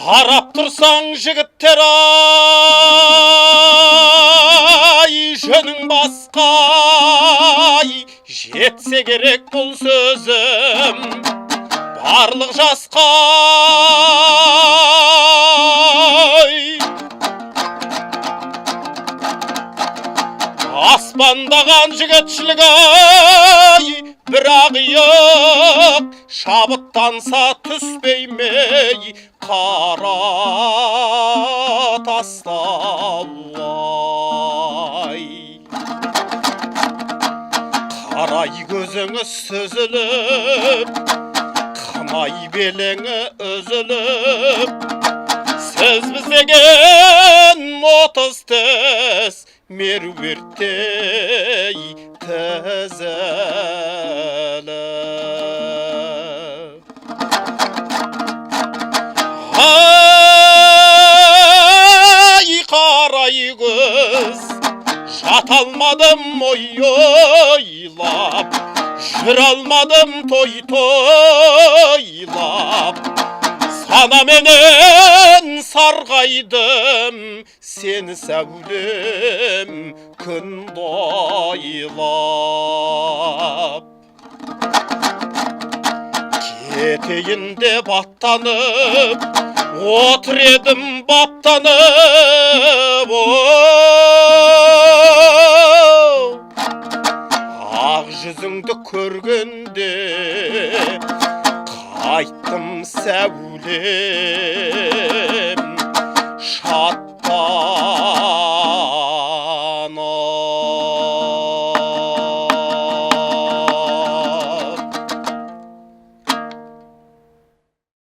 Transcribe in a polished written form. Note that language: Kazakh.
Қарап тұрсаң жігіттер ай, жөнің басқай, жетсе керек бұл сөзім барлық жасқа. Аспандаған жігітшілік ай, бір ақиық шабыттанса түспеймей қара тастауай. Қарай көзіңі сүзіліп, қынай белеңі үзіліп, сіз біздеген 30 тіс меруерттей тізіліп. Ай, қарай көз, жата алмадым ойлап, жүре алмадым тойлап, санаменен сарғайдым, сені сәулем күнді ойлап. Кетейін деп аттанып, отыр едім баптанып. Ақ жүзіңді көргенде қайттым сәулем.